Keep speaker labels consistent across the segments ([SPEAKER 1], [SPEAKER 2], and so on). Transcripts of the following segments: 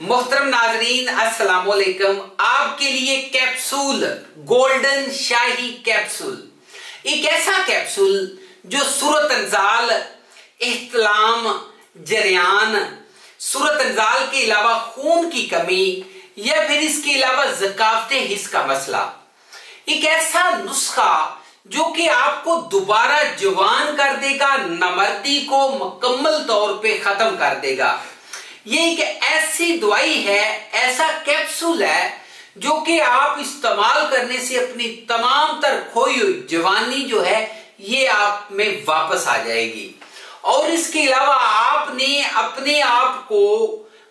[SPEAKER 1] मोहतरम नाजरीन अस्सलाम वालेकुम। आपके लिए कैप्सूल गोल्डन शाही कैप्सूल, एक ऐसा कैप्सूल जो सूरत अंजाल, इहतलाम, जरियान, सूरत अंजाल के अलावा खून की कमी या फिर इसके अलावा ज़कावते हिस्स का मसला, एक ऐसा नुस्खा जो कि आपको दोबारा जवान कर देगा, नमर्दी को मुकम्मल तौर पे खत्म कर देगा। ये एक ऐसी दवाई है, ऐसा कैप्सूल है जो कि आप इस्तेमाल करने से अपनी तमाम तर खोई हुई जवानी जो है ये आप में वापस आ जाएगी। और इसके अलावा आपने अपने आप को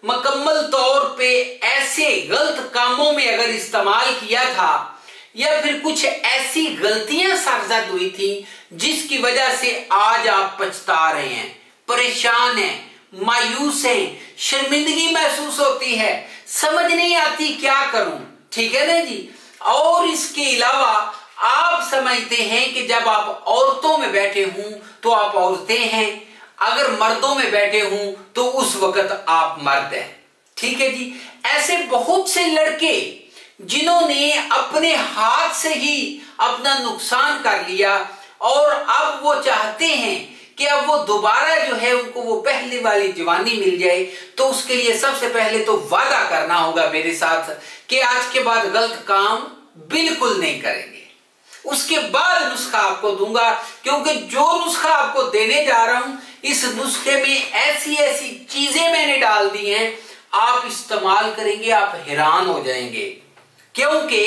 [SPEAKER 1] मुकम्मल तौर पे ऐसे गलत कामों में अगर इस्तेमाल किया था या फिर कुछ ऐसी गलतियां सरजद हुई थी जिसकी वजह से आज आप पछता रहे हैं, परेशान हैं, मायूस हैं, शर्मिंदगी महसूस होती है, समझ नहीं आती क्या करूं, ठीक है ना जी। और इसके अलावा आप समझते हैं कि जब आप औरतों में बैठे हूं तो आप औरतें हैं, अगर मर्दों में बैठे हूं तो उस वक्त आप मर्द हैं, ठीक है जी। ऐसे बहुत से लड़के जिन्होंने अपने हाथ से ही अपना नुकसान कर लिया और अब वो चाहते हैं कि अब वो दोबारा जो है उनको वो पहले वाली जवानी मिल जाए, तो उसके लिए सबसे पहले तो वादा करना होगा मेरे साथ कि आज के बाद गलत काम बिल्कुल नहीं करेंगे। उसके बाद नुस्खा आपको दूंगा, क्योंकि जो नुस्खा आपको देने जा रहा हूं इस नुस्खे में ऐसी ऐसी चीजें मैंने डाल दी हैं, आप इस्तेमाल करेंगे आप हैरान हो जाएंगे। क्योंकि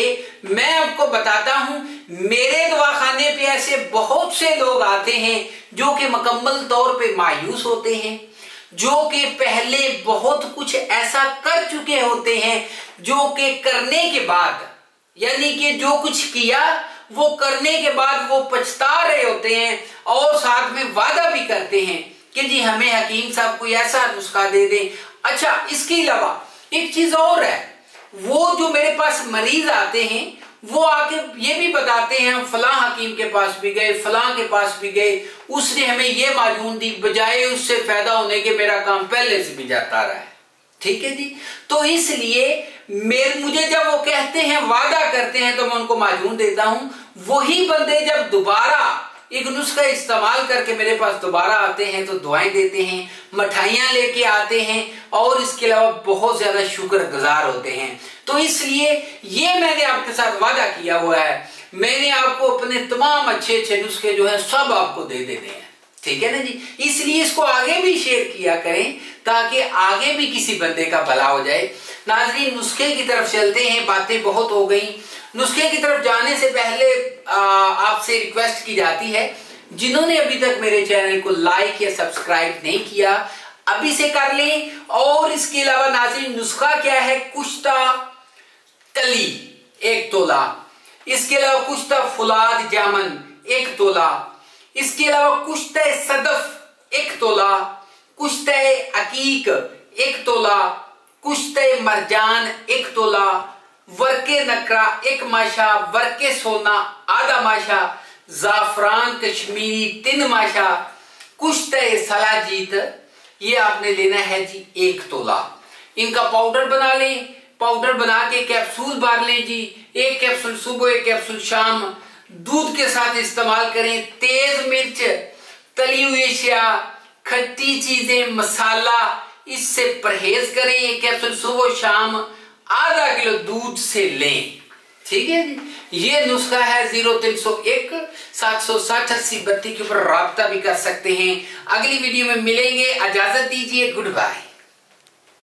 [SPEAKER 1] मैं आपको बताता हूं मेरे दवाखाने पे ऐसे बहुत से लोग आते हैं जो कि मुकम्मल तौर पे मायूस होते हैं, जो कि पहले बहुत कुछ ऐसा कर चुके होते हैं जो कि करने के बाद, यानी कि जो कुछ किया वो करने के बाद वो पछता रहे होते हैं और साथ में वादा भी करते हैं कि जी हमें हकीम साहब कोई ऐसा नुस्खा दे दें। अच्छा, इसके अलावा एक चीज और है, वो जो मेरे पास मरीज आते हैं वो आके ये भी बताते हैं हम फलां हकीम के पास भी गए, फलां के पास भी गए, उसने हमें ये माजून दी, बजाय उससे फायदा होने के मेरा काम पहले से भी जाता रहा है, ठीक है जी। तो इसलिए मुझे जब वो कहते हैं, वादा करते हैं, तो मैं उनको माजून देता हूं। वही बंदे जब दोबारा एक नुस्खा इस्तेमाल करके मेरे पास दोबारा आते हैं तो दुआएं देते हैं, मिठाइयां लेके आते हैं और इसके अलावा बहुत ज्यादा शुक्रगुजार होते हैं। तो इसलिए ये मैंने आपके साथ वादा किया हुआ है, मैंने आपको अपने तमाम अच्छे अच्छे नुस्खे जो है सब आपको दे देने हैं, ठीक है ना जी। इसलिए इसको आगे भी शेयर किया करें ताकि आगे भी किसी बंदे का भला हो जाए। नाज़रीन, नुस्खे की तरफ चलते हैं, बातें बहुत हो गई। नुस्खे की तरफ जाने से पहले आपसे रिक्वेस्ट की जाती है, जिन्होंने अभी तक मेरे चैनल को लाइक या सब्सक्राइब नहीं किया अभी से कर लें। और इसके अलावा नाज़रीन, नुस्खा क्या है, कुश्ता कली 1 तोला, इसके अलावा कुश्ता फुलाद जामन 1 तोला, इसके अलावा कुश्ता सदफ 1 तोला, कुश्ता अकीक 1 तोला, कुश्ता मरजान 1 तोला, वर्के नकरा 1 माशा, वर्के सोना आधा माशा, जाफरान कश्मीरी 3 माशा, कुश्ता सलाजीत ये आपने लेना है जी 1 तोला। इनका पाउडर बना लें, पाउडर बना के कैप्सूल बार लें जी, 1 कैप्सूल सुबह 1 कैप्सूल शाम, दूध के साथ इस्तेमाल करें। तेज मिर्च, तली हुई अशिया, खट्टी चीजें, मसाला, इससे परहेज करें। 1 कैप्सूल सुबह शाम आधा किलो दूध से लें, ठीक है जी। ये नुस्खा है 0301 760 80 32 के ऊपर राब्ता भी कर सकते हैं। अगली वीडियो में मिलेंगे, इजाजत दीजिए, गुड बाय।